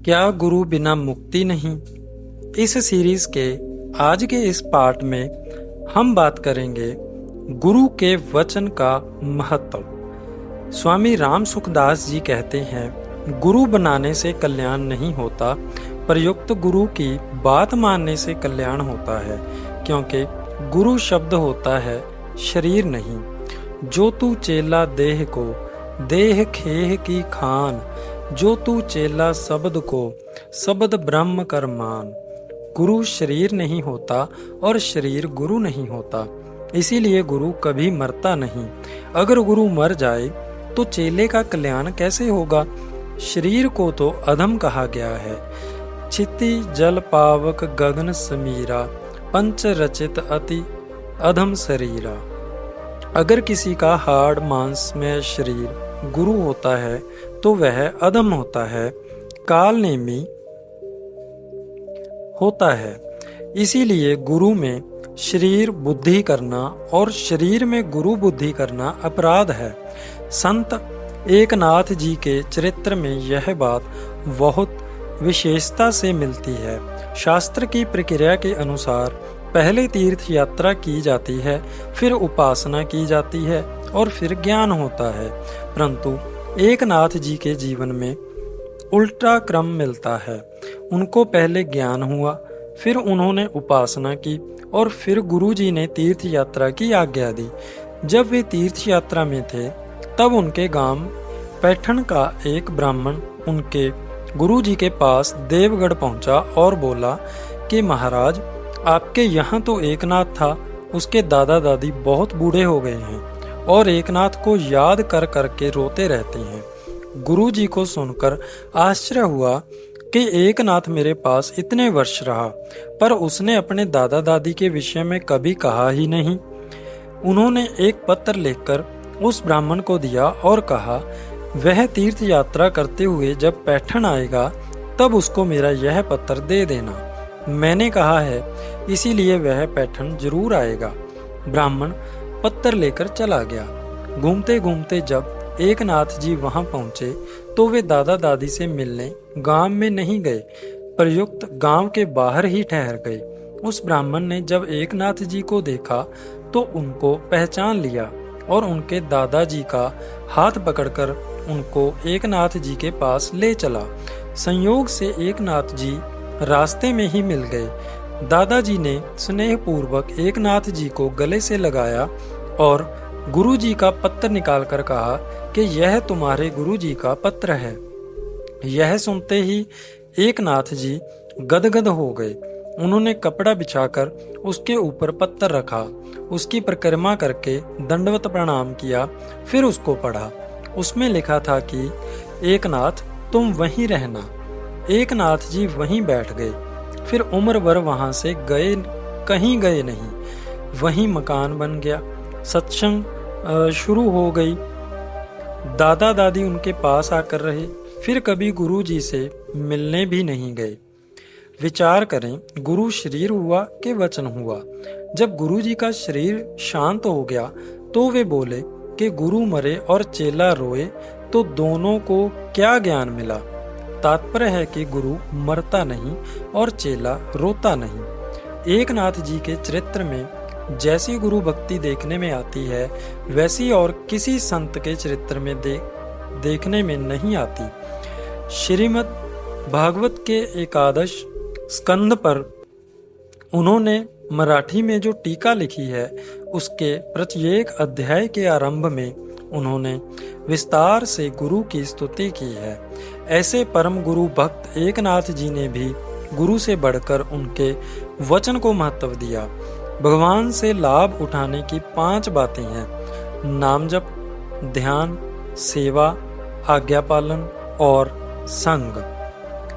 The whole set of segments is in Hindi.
क्या गुरु बिना मुक्ति नहीं? इस सीरीज के आज के इस पार्ट में हम बात करेंगे गुरु के वचन का महत्व। स्वामी राम सुखदास जी कहते हैं, गुरु बनाने से कल्याण नहीं होता, प्रयुक्त गुरु की बात मानने से कल्याण होता है। क्योंकि गुरु शब्द होता है, शरीर नहीं। जो तू चेला देह को, देह खेह की खान। जो तू चेला शब्द को, शब्द ब्रह्म कर मान। गुरु शरीर नहीं होता और शरीर गुरु नहीं होता, इसीलिए गुरु कभी मरता नहीं। अगर गुरु मर जाए तो चेले का कल्याण कैसे होगा? शरीर को तो अधम कहा गया है। क्षिति जल पावक गगन समीरा, पंच रचित अति अधम शरीरा। अगर किसी का हाड़ मांस में शरीर गुरु होता है तो वह अधम होता है, काल नेमी होता है। इसीलिए गुरु में शरीर बुद्धि करना और शरीर में गुरु बुद्धि करना अपराध है। संत एकनाथ जी के चरित्र में यह बात बहुत विशेषता से मिलती है। शास्त्र की प्रक्रिया के अनुसार पहले तीर्थ यात्रा की जाती है, फिर उपासना की जाती है और फिर ज्ञान होता है। परंतु एकनाथ जी के जीवन में उल्टा क्रम मिलता है। उनको पहले ज्ञान हुआ, फिर उन्होंने उपासना की और फिर गुरु जी ने तीर्थ यात्रा की आज्ञा दी। जब वे तीर्थ यात्रा में थे तब उनके गांव पैठण का एक ब्राह्मण उनके गुरु जी के पास देवगढ़ पहुंचा और बोला कि महाराज, आपके यहाँ तो एकनाथ था, उसके दादा दादी बहुत बूढ़े हो गए हैं और एकनाथ को याद कर करके रोते रहते हैं। गुरु जी को सुनकर आश्चर्य हुआ कि एकनाथ मेरे पास इतने वर्ष रहा, पर उसने अपने दादा दादी के विषय में कभी कहा ही नहीं। उन्होंने एक पत्र लिखकर उस ब्राह्मण को दिया और कहा, वह तीर्थ यात्रा करते हुए जब पैठण आएगा तब उसको मेरा यह पत्र दे देना। मैंने कहा है, इसीलिए वह पैठण जरूर आएगा। ब्राह्मण पत्र लेकर चला गया। घूमते घूमते जब एकनाथ जी वहां पहुंचे तो वे दादा दादी से मिलने गांव में नहीं गए, प्रयुक्त गांव के बाहर ही ठहर गए। उस ब्राह्मण ने जब एकनाथ जी को देखा तो उनको पहचान लिया और उनके दादाजी का हाथ पकड़कर उनको एकनाथ जी के पास ले चला। संयोग से एकनाथ जी रास्ते में ही मिल गए। दादाजी ने स्नेहपूर्वक एकनाथ जी को गले से लगाया और गुरु जी का पत्र निकालकर कहा कि यह तुम्हारे गुरु जी का पत्र है। यह सुनते ही एकनाथ जी गदगद हो गए। उन्होंने कपड़ा बिछाकर उसके ऊपर पत्र रखा, उसकी परिक्रमा करके दंडवत प्रणाम किया, फिर उसको पढ़ा। उसमें लिखा था कि एकनाथ, तुम वहीं रहना। एकनाथ जी वहीं बैठ गए, फिर उम्र भर वहां से कहीं गए नहीं। वहीं मकान बन गया, सत्संग शुरू हो गई। दादा दादी उनके पास आकर रहे, फिर कभी गुरु जी से मिलने भी नहीं गए। विचार करें, गुरु शरीर हुआ कि वचन हुआ? जब गुरु जी का शरीर शांत हो गया तो वे बोले कि गुरु मरे और चेला रोए तो दोनों को क्या ज्ञान मिला? तात्पर्य है कि गुरु मरता नहीं और चेला रोता नहीं। एकनाथ जी के चरित्र में जैसी गुरु भक्ति देखने में आती है, वैसी और किसी संत के चरित्र में देखने में नहीं आती। श्रीमद् भागवत के एकादश स्कंद पर उन्होंने मराठी में जो टीका लिखी है, उसके प्रत्येक अध्याय के आरंभ में उन्होंने विस्तार से गुरु की स्तुति की है। ऐसे परम गुरु भक्त एकनाथ जी ने भी गुरु से बढ़कर उनके वचन को महत्व दिया। भगवान से लाभ उठाने की 5 बातें हैं: नाम जप, ध्यान, सेवा, आज्ञा पालन और संग।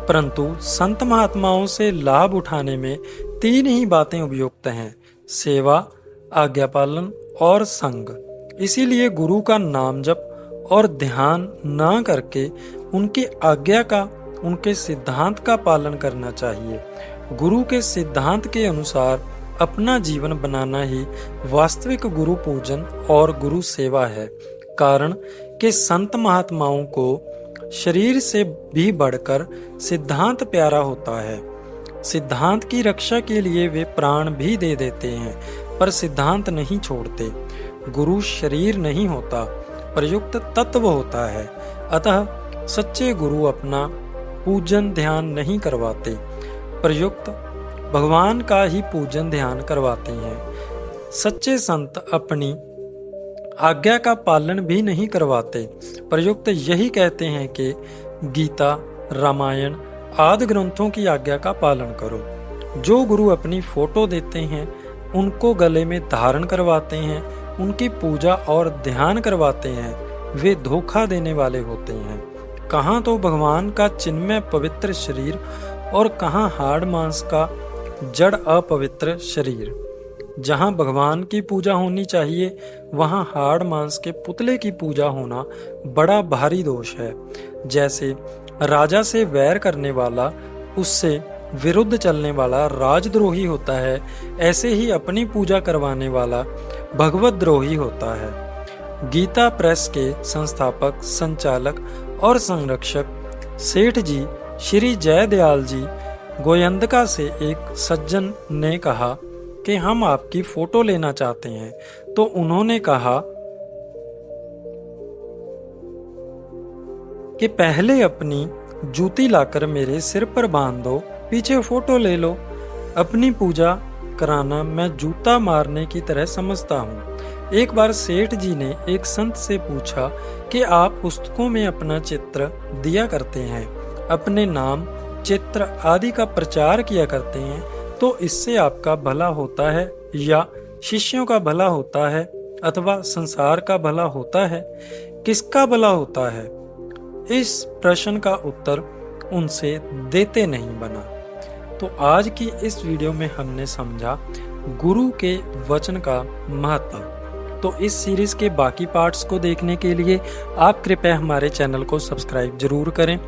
परंतु संत महात्माओं से लाभ उठाने में 3 ही बातें उपयुक्त हैं: सेवा, आज्ञा पालन और संग। इसीलिए गुरु का नाम जप और ध्यान ना करके उनकी आज्ञा का, उनके सिद्धांत का पालन करना चाहिए। गुरु के सिद्धांत के अनुसार अपना जीवन बनाना ही वास्तविक गुरु पूजन और गुरु सेवा है। कारण कि संत महात्माओं को शरीर से भी बढ़कर सिद्धांत प्यारा होता है। सिद्धांत की रक्षा के लिए वे प्राण भी दे देते हैं, पर सिद्धांत नहीं छोड़ते। गुरु शरीर नहीं होता, प्रयुक्त तत्व होता है। अतः सच्चे गुरु अपना पूजन ध्यान नहीं करवाते, प्रयुक्त भगवान का ही पूजन ध्यान करवाते हैं। सच्चे संत अपनी आज्ञा का पालन भी नहीं करवाते, प्रयुक्त यही कहते हैं कि गीता, रामायण आदि ग्रंथों की आज्ञा का पालन करो। जो गुरु अपनी फोटो देते हैं, उनको गले में धारण करवाते हैं, उनकी पूजा और ध्यान करवाते हैं, वे धोखा देने वाले होते हैं। कहाँ तो भगवान का चिन्मय पवित्र शरीर और कहाँ हाड़ मांस का जड़ अपवित्र शरीर। जहाँ भगवान की पूजा होनी चाहिए, वहाँ हाड़ मांस के पुतले की पूजा होना बड़ा भारी दोष है। जैसे राजा से वैर करने वाला उससे विरुद्ध चलने वाला राजद्रोही होता है, ऐसे ही अपनी पूजा करवाने वाला भगवत द्रोही होता है। गीता प्रेस के संस्थापक, संचालक और संरक्षक सेठ जी श्री जयदयाल जी गोयंदका से एक सज्जन ने कहा कि हम आपकी फोटो लेना चाहते हैं। तो उन्होंने कहा कि पहले अपनी जूती लाकर मेरे सिर पर बांध दो, पीछे फोटो ले लो। अपनी पूजा कराना मैं जूता मारने की तरह समझता हूँ। एक बार सेठ जी ने एक संत से पूछा कि आप पुस्तकों में अपना चित्र दिया करते हैं, अपने नाम, चित्र आदि का प्रचार किया करते हैं, तो इससे आपका भला होता है या शिष्यों का भला होता है अथवा संसार का भला होता है? किसका भला होता है? इस प्रश्न का उत्तर उनसे देते नहीं बना। तो आज की इस वीडियो में हमने समझा गुरु के वचन का महत्व। तो इस सीरीज के बाकी पार्ट्स को देखने के लिए आप कृपया हमारे चैनल को सब्सक्राइब जरूर करें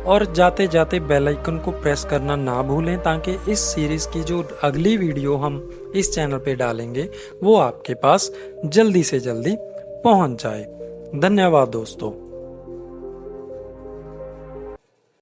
और जाते जाते बेल आइकन को प्रेस करना ना भूलें, ताकि इस सीरीज की जो अगली वीडियो हम इस चैनल पे डालेंगे वो आपके पास जल्दी से जल्दी पहुंच जाए। धन्यवाद दोस्तों।